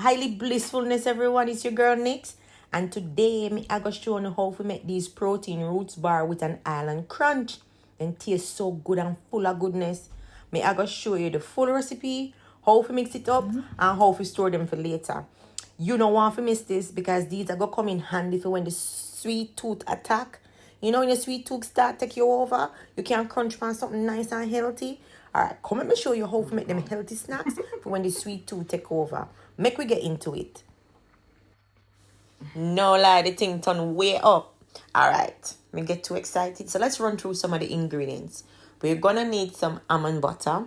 Highly blissfulness, everyone. It's your girl Nix, and today I go show you how to make these protein roots bar with an island crunch. And taste so good and full of goodness. I go show you the full recipe, how to mix it up, and how to store them for later. You don't want to miss this because these are gonna come in handy for when the sweet tooth attack. You know when your sweet tooth start take you over, you can crunch for something nice and healthy. Alright, come let me show you how to make them healthy snacks for when the sweet tooth take over. Make we get into it. No lie, the thing turn way up. Alright, me get too excited. So let's run through some of the ingredients. We're gonna need some almond butter,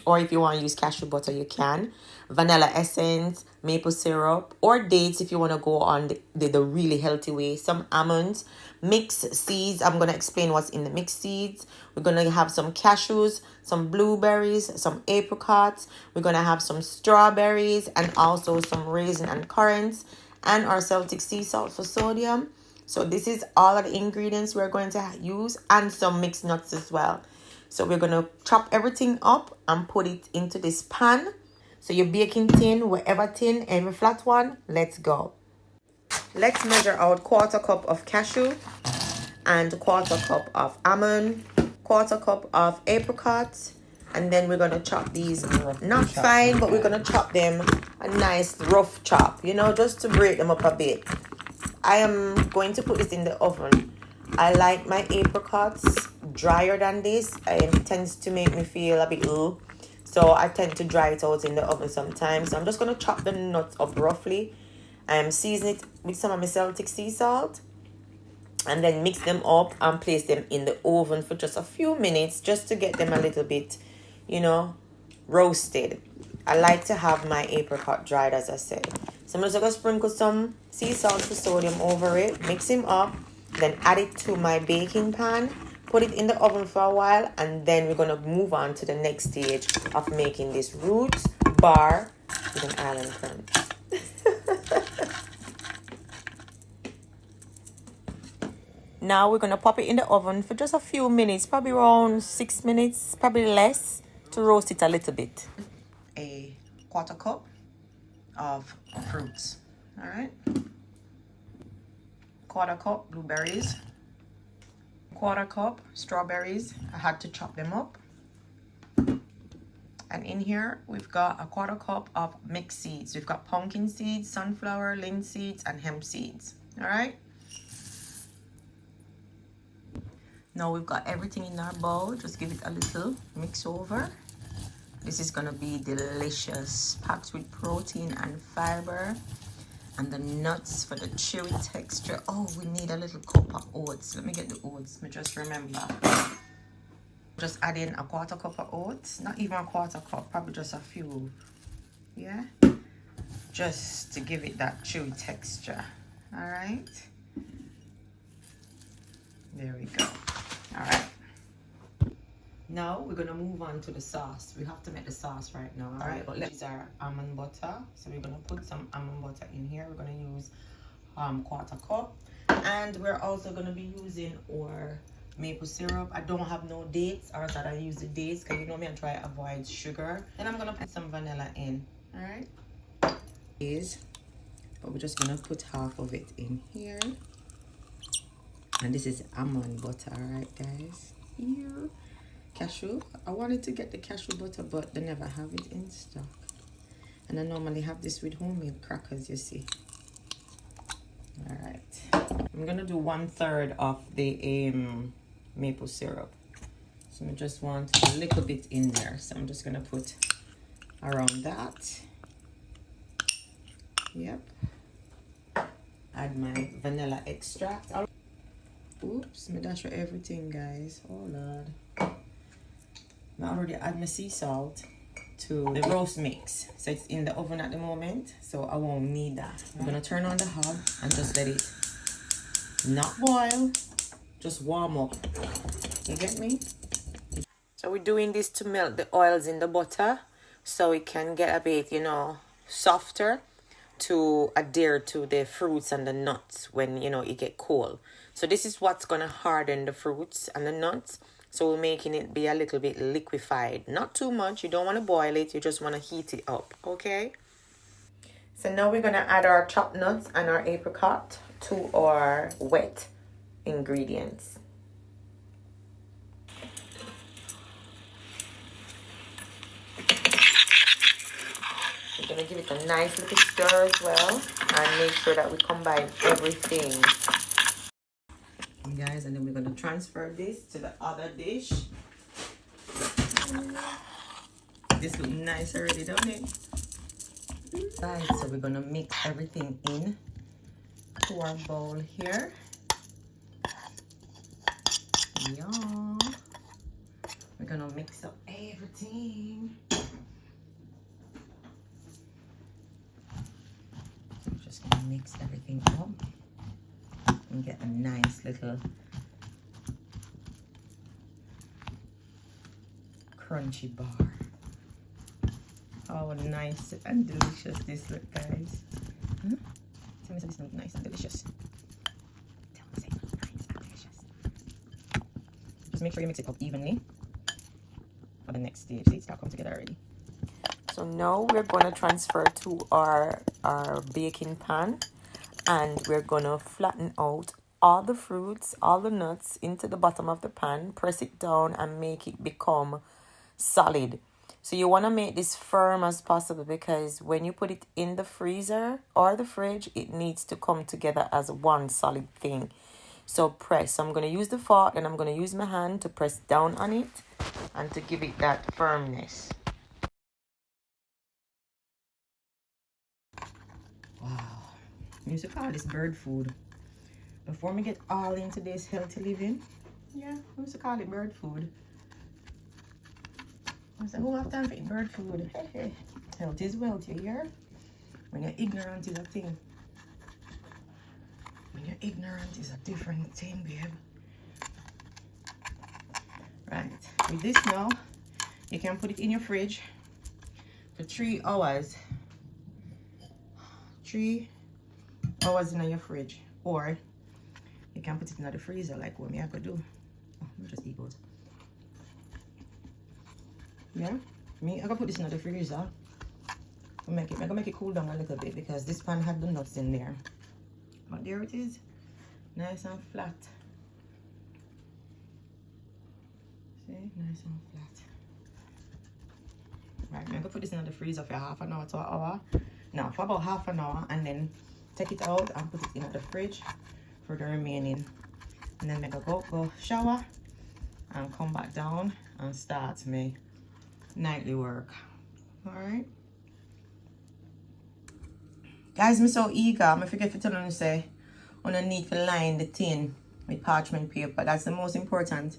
or if you want to use cashew butter, you can. Vanilla essence, maple syrup, or dates if you want to go on the really healthy way. Some almonds, mixed seeds. I'm going to explain what's in the mixed seeds. We're going to have some cashews, some blueberries, some apricots. We're going to have some strawberries and also some raisin and currants, and our Celtic sea salt for sodium. So this is all of the ingredients we're going to use, and some mixed nuts as well. So we're going to chop everything up and put it into this pan. So your baking tin, whatever tin, every flat one, let's go. Let's measure out 1/4 cup of cashew and 1/4 cup of almond, 1/4 cup of apricots, and then we're going to chop these not fine, but we're going to chop them a nice rough chop, you know, just to break them up a bit. I am going to put this in the oven. I like my apricots drier than this. It tends to make me feel a bit ill. So I tend to dry it out in the oven sometimes. So I'm just going to chop the nuts up roughly. Season it with some of my Celtic sea salt. And then mix them up and place them in the oven for just a few minutes. Just to get them a little bit, you know, roasted. I like to have my apricot dried, as I said. So I'm just going to sprinkle some sea salt for sodium over it. Mix them up. Then add it to my baking pan. Put it in the oven for a while, and then we're going to move on to the next stage of making this roots bar with an island crunch. Now we're going to pop it in the oven for just a few minutes, probably around 6 minutes, probably less, to roast it a little bit. A 1/4 cup of fruits, all right? 1/4 cup blueberries. 1/4 cup strawberries. I had to chop them up. And in here we've got a 1/4 cup of mixed seeds. We've got pumpkin seeds, sunflower, linseed seeds, and hemp seeds. All right. Now we've got everything in our bowl. Just give it a little mix over. This is gonna be delicious, packed with protein and fiber. And the nuts for the chewy texture. Oh, we need a little cup of oats. Let me get the oats. Let me just remember. Just add in a 1/4 cup of oats. Not even a 1/4 cup, probably just a few. Yeah? Just to give it that chewy texture. All right? There we go. All right. Now we're gonna move on to the sauce. We have to make the sauce right now, all right? But let's use our almond butter. So we're gonna put some almond butter in here. We're gonna use 1/4 cup, and we're also gonna be using our maple syrup. I don't have no dates, or that I use the dates because you know me, I try to avoid sugar. Then I'm gonna put some vanilla in, all right? But we're just gonna put half of it in here, and this is almond butter, all right, guys? Here. Cashew. I wanted to get the cashew butter, but they never have it in stock. And I normally have this with homemade crackers, you see. All right. I'm gonna do 1/3 of the maple syrup. So I just want a little bit in there. So I'm just gonna put around that. Yep. Add my vanilla extract. Oops, me dash everything, guys. Oh Lord. I already add my sea salt to the roast mix, so it's in the oven at the moment, so I won't need that. I'm gonna turn on the hob and just let it not boil, just warm up. You get me? So we're doing this to melt the oils in the butter so it can get a bit, you know, softer to adhere to the fruits and the nuts when, you know, it get cold. So this is what's gonna harden the fruits and the nuts. So we're making it be a little bit liquefied. Not too much. You don't want to boil it. You just want to heat it up. Okay? So now we're gonna add our chopped nuts and our apricot to our wet ingredients. We're gonna give it a nice little stir as well and make sure that we combine everything. Guys, and then we're gonna transfer this to the other dish. This looks nice already, don't it? Right, so we're gonna mix everything in to our bowl here. Yeah. We're gonna mix up everything. Just gonna mix everything up and get a nice little crunchy bar. Oh, nice and delicious this look, guys. Huh? Tell me this looks nice and delicious. Tell me it looks nice and delicious. Just make sure you mix it up evenly for the next stage. See, it's all come together already. So now we're going to transfer to our baking pan, and we're going to flatten out all the fruits, all the nuts into the bottom of the pan, press it down and make it become solid. So you want to make this firm as possible, because when you put it in the freezer or the fridge, it needs to come together as one solid thing. So press. So I'm going to use the fork and I'm going to use my hand to press down on it and to give it that firmness. Wow. I used to call this bird food. Before we get all into this healthy living, yeah, we used to call it bird food. I said, who have time for bird food? Hey. Health is wealth, you hear? When you're ignorant is a thing. When you're ignorant is a different thing, babe. Right, with this now, you can put it in your fridge for 3 hours. 3 hours in your fridge. Or you can put it in the freezer like what me I could do. Oh, let me just eat it. Yeah, I gotta put this in the freezer. I'm gonna make it cool down a little bit, because this pan had the nuts in there. But there it is, nice and flat. See, nice and flat. Right, I'm gonna put this in the freezer for half an hour to an hour. Now for about half an hour, and then take it out and put it in the fridge for the remaining. And then I'm gonna go shower and come back down and start my nightly work. All right, guys, I'm so eager. I forget to tell you, say I need to line the tin with parchment paper. That's the most important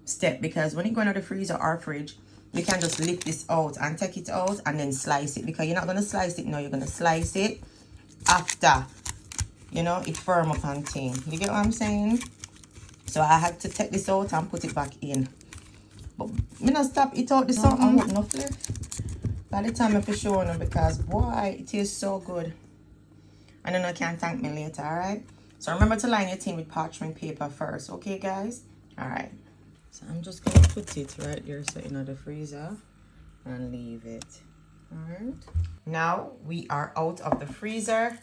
step, because when you go into the freezer or fridge, you can just lift this out and take it out and then slice it, because you're not going to slice it now, you're going to slice it after, you know, it firm up and thing. You get what I'm saying? So I had to take this out and put it back in. But me not stop it out the something. No flip. By the time I for show you, because boy, it tastes so good. And then I can thank me later, alright? So remember to line your tin with parchment paper first, okay guys? Alright. So I'm just gonna put it right here, so in the freezer, and leave it. Alright. Now we are out of the freezer.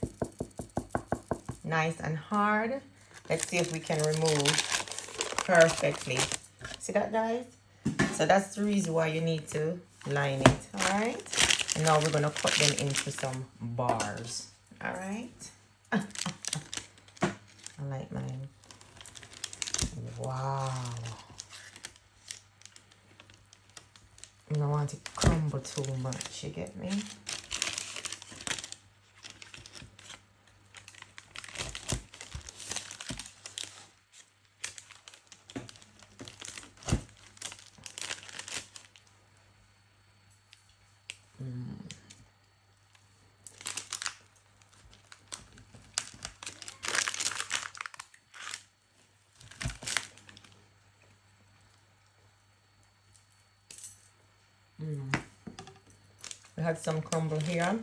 Nice and hard. Let's see if we can remove perfectly. See that, guys? So that's the reason why you need to line it. Alright. And now we're gonna cut them into some bars. Alright. I like mine. Wow. I don't want it to crumble too much, you get me? We had some crumble here.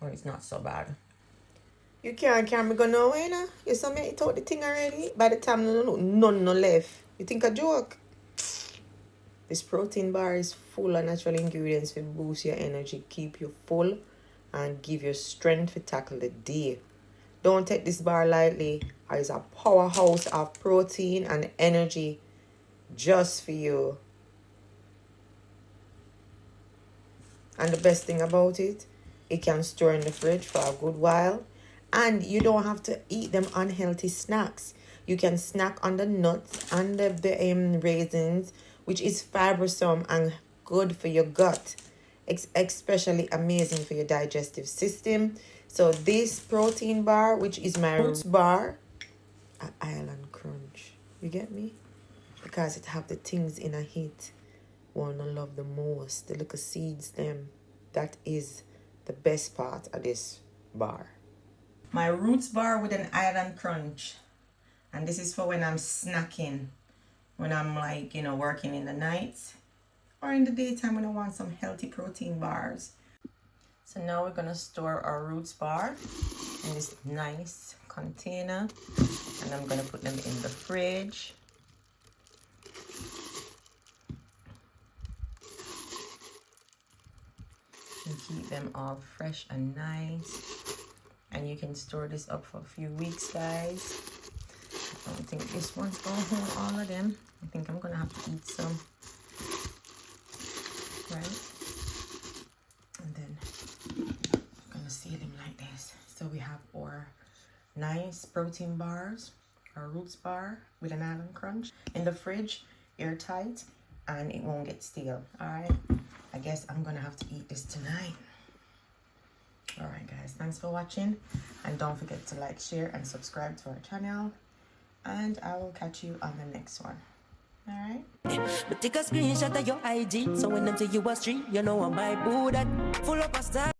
Oh, it's not so bad. You can't me go nowhere now. You saw me eat out the thing already. By the time no left. You think a joke? This protein bar is full of natural ingredients to boost your energy, keep you full, and give you strength to tackle the day. Don't take this bar lightly. It's a powerhouse of protein and energy just for you. And the best thing about it, it can store in the fridge for a good while. And you don't have to eat them unhealthy snacks. You can snack on the nuts and the raisins, which is fibersome and good for your gut. It's especially amazing for your digestive system. So this protein bar, which is my roots bar, an island crunch. You get me? Because it have the things in a heat wanna love the most. The little seeds them. That is the best part of this bar. My roots bar with an island crunch. And this is for when I'm snacking. When I'm like, working in the night. Or in the daytime when I want some healthy protein bars. So now we're gonna store our roots bar in this nice container. And I'm gonna put them in the fridge. And keep them all fresh and nice. And you can store this up for a few weeks, guys. I don't think this one's gonna hold all of them. I think I'm gonna have to eat some. Right? And then I'm gonna seal them like this. So we have our nice protein bars, our roots bar with an island crunch in the fridge, airtight, and it won't get stale. All right. I guess I'm gonna have to eat this tonight. All right, guys, thanks for watching, and don't forget to like, share, and subscribe to our channel, and I will catch you on the next one. All right. But take a screenshot of your IG, so when them say you a street, you know I might do that. Full up a style.